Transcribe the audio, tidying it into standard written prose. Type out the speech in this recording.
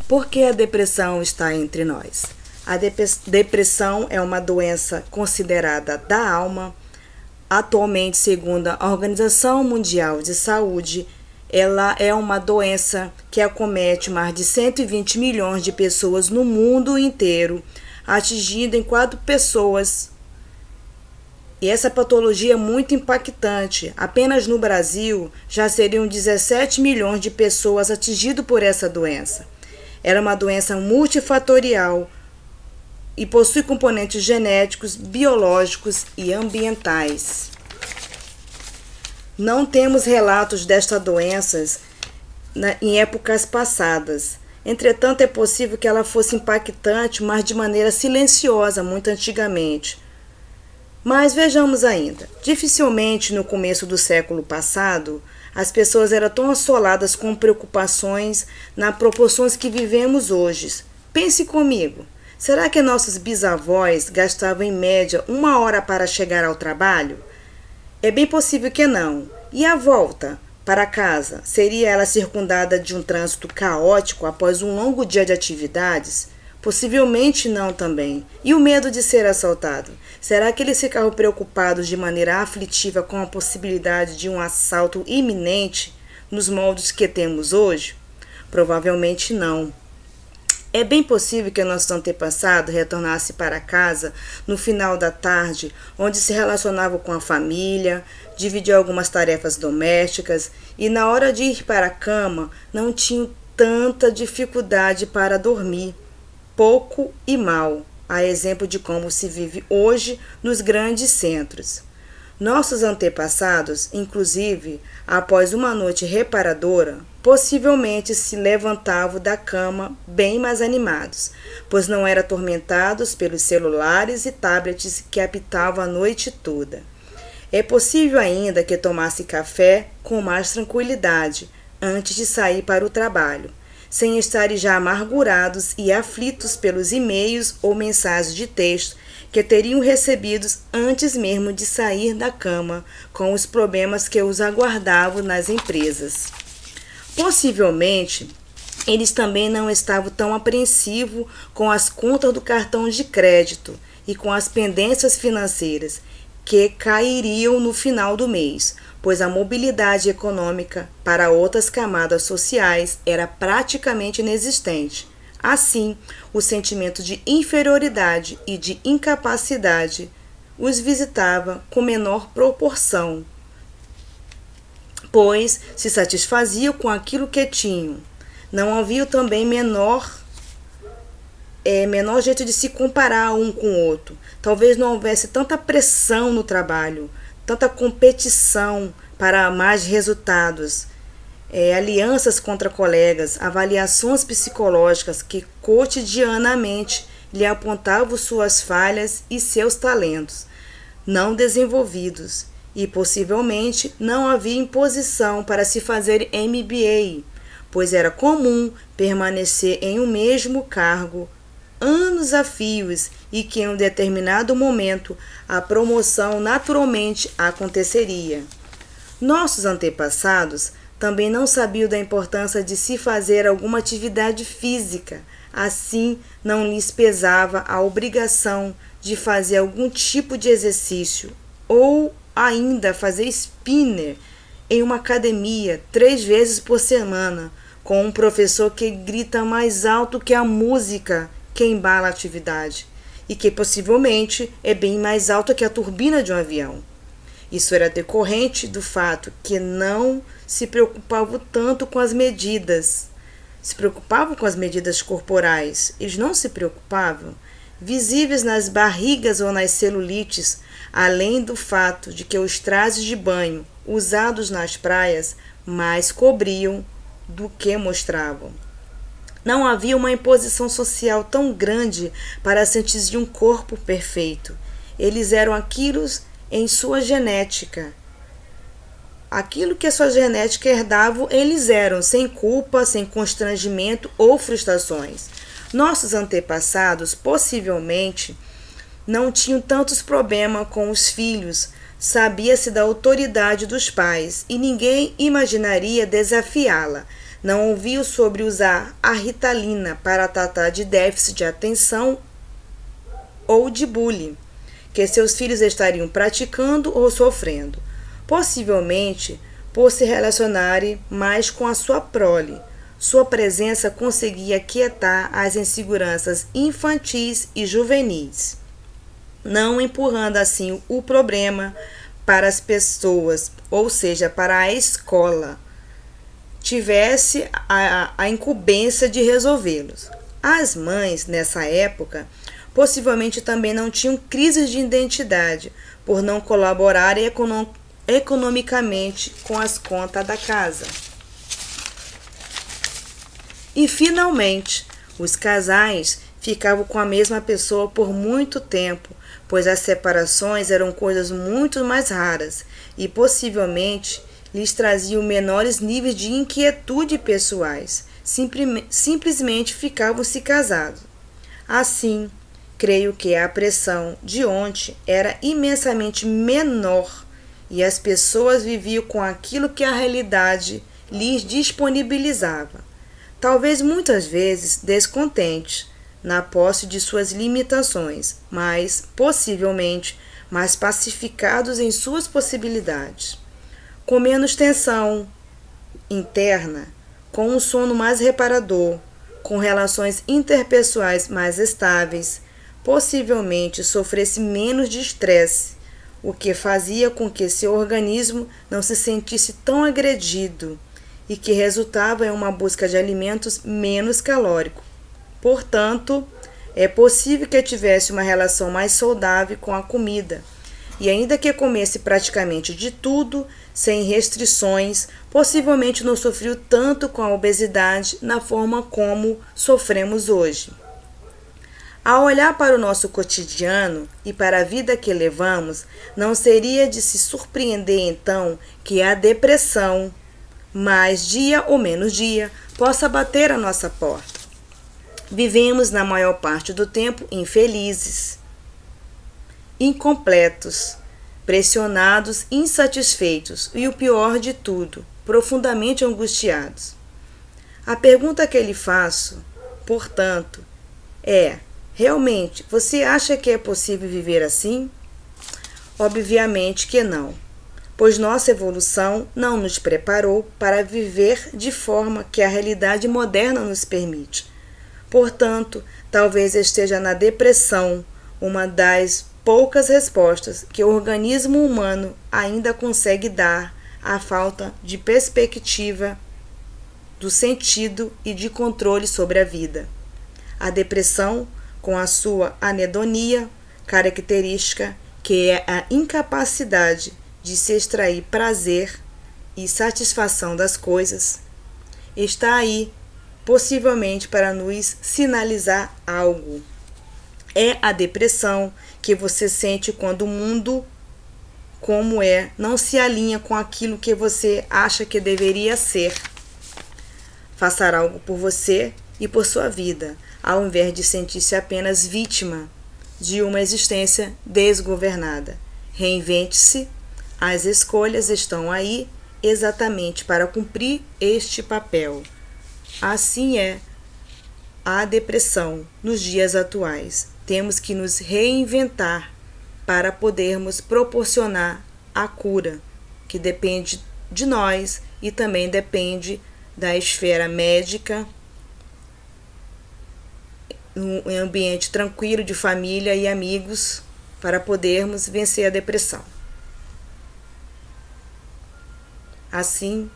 Por que a depressão está entre nós? A depressão é uma doença considerada da alma. Atualmente, segundo a Organização Mundial de Saúde, ela é uma doença que acomete mais de 120 milhões de pessoas no mundo inteiro, atingindo em 4 pessoas. E essa patologia é muito impactante. Apenas no Brasil já seriam 17 milhões de pessoas atingidas por essa doença. Ela é uma doença multifatorial e possui componentes genéticos, biológicos e ambientais. Não temos relatos desta doença em épocas passadas. Entretanto, é possível que ela fosse impactante, mas de maneira silenciosa, muito antigamente. Mas vejamos ainda, dificilmente no começo do século passado, as pessoas eram tão assoladas com preocupações nas proporções que vivemos hoje. Pense comigo, será que nossos bisavós gastavam em média 1 hora para chegar ao trabalho? É bem possível que não. E a volta para casa? Seria ela circundada de um trânsito caótico após um longo dia de atividades? Possivelmente não também. E o medo de ser assaltado? Será que eles ficavam preocupados de maneira aflitiva com a possibilidade de um assalto iminente nos moldes que temos hoje? Provavelmente não. É bem possível que nossos antepassados retornassem para casa no final da tarde, onde se relacionavam com a família, dividiam algumas tarefas domésticas e na hora de ir para a cama não tinham tanta dificuldade para dormir. Pouco e mal, a exemplo de como se vive hoje nos grandes centros. Nossos antepassados, inclusive, após uma noite reparadora, possivelmente se levantavam da cama bem mais animados, pois não eram atormentados pelos celulares e tablets que apitavam a noite toda. É possível ainda que tomasse café com mais tranquilidade antes de sair para o trabalho, sem estarem já amargurados e aflitos pelos e-mails ou mensagens de texto que teriam recebidos antes mesmo de sair da cama, com os problemas que os aguardavam nas empresas. Possivelmente, eles também não estavam tão apreensivos com as contas do cartão de crédito e com as pendências financeiras que cairiam no final do mês, pois a mobilidade econômica para outras camadas sociais era praticamente inexistente. Assim, o sentimento de inferioridade e de incapacidade os visitava com menor proporção, pois se satisfaziam com aquilo que tinham. Não havia também menor jeito de se comparar um com o outro. Talvez não houvesse tanta pressão no trabalho, tanta competição para mais resultados, alianças contra colegas, avaliações psicológicas que cotidianamente lhe apontavam suas falhas e seus talentos não desenvolvidos, e possivelmente não havia imposição para se fazer MBA, pois era comum permanecer em um mesmo cargo anos a fios e que em um determinado momento a promoção naturalmente aconteceria. Nossos antepassados também não sabiam da importância de se fazer alguma atividade física, assim não lhes pesava a obrigação de fazer algum tipo de exercício ou ainda fazer spinner em uma academia 3 vezes por semana, com um professor que grita mais alto que a música que embala a atividade e que possivelmente é bem mais alta que a turbina de um avião. Isso era decorrente do fato que não se preocupavam tanto com as medidas. Se preocupavam com as medidas corporais, eles não se preocupavam, visíveis nas barrigas ou nas celulites, além do fato de que os trajes de banho usados nas praias mais cobriam do que mostravam. Não havia uma imposição social tão grande para se atingir um corpo perfeito. Eles eram aquilo em sua genética. Aquilo que a sua genética herdava, eles eram, sem culpa, sem constrangimento ou frustrações. Nossos antepassados, possivelmente, não tinham tantos problemas com os filhos, sabia-se da autoridade dos pais e ninguém imaginaria desafiá-la. Não ouviu sobre usar a Ritalina para tratar de déficit de atenção ou de bullying que seus filhos estariam praticando ou sofrendo, possivelmente por se relacionarem mais com a sua prole. Sua presença conseguia quietar as inseguranças infantis e juvenis, não empurrando assim o problema para as pessoas, ou seja, para a escola, tivesse a incumbência de resolvê-los. As mães, nessa época, possivelmente também não tinham crises de identidade por não colaborarem economicamente com as contas da casa. E, finalmente, os casais ficavam com a mesma pessoa por muito tempo, pois as separações eram coisas muito mais raras e possivelmente lhes traziam menores níveis de inquietude pessoais. Simplesmente ficavam-se casados. Assim, creio que a pressão de ontem era imensamente menor e as pessoas viviam com aquilo que a realidade lhes disponibilizava. Talvez muitas vezes descontentes na posse de suas limitações, mas possivelmente mais pacificados em suas possibilidades, com menos tensão interna, com um sono mais reparador, com relações interpessoais mais estáveis, possivelmente sofresse menos de estresse, o que fazia com que seu organismo não se sentisse tão agredido e que resultava em uma busca de alimentos menos calóricos. Portanto, é possível que tivesse uma relação mais saudável com a comida, e ainda que comesse praticamente de tudo, sem restrições, possivelmente não sofreu tanto com a obesidade na forma como sofremos hoje. Ao olhar para o nosso cotidiano e para a vida que levamos, não seria de se surpreender então que a depressão, mais dia ou menos dia, possa bater à nossa porta. Vivemos na maior parte do tempo infelizes, incompletos, pressionados, insatisfeitos e o pior de tudo, profundamente angustiados. A pergunta que lhe faço, portanto, é: realmente você acha que é possível viver assim? Obviamente que não, pois nossa evolução não nos preparou para viver de forma que a realidade moderna nos permite. Portanto, talvez esteja na depressão uma das poucas respostas que o organismo humano ainda consegue dar à falta de perspectiva, do sentido e de controle sobre a vida. A depressão, com a sua anedonia característica, que é a incapacidade de se extrair prazer e satisfação das coisas, está aí, possivelmente para nos sinalizar algo. É a depressão que você sente quando o mundo, como é, não se alinha com aquilo que você acha que deveria ser. Faça algo por você e por sua vida, ao invés de sentir-se apenas vítima de uma existência desgovernada. Reinvente-se. As escolhas estão aí exatamente para cumprir este papel. Assim é a depressão nos dias atuais. Temos que nos reinventar para podermos proporcionar a cura, que depende de nós e também depende da esfera médica, um ambiente tranquilo de família e amigos, para podermos vencer a depressão. Assim,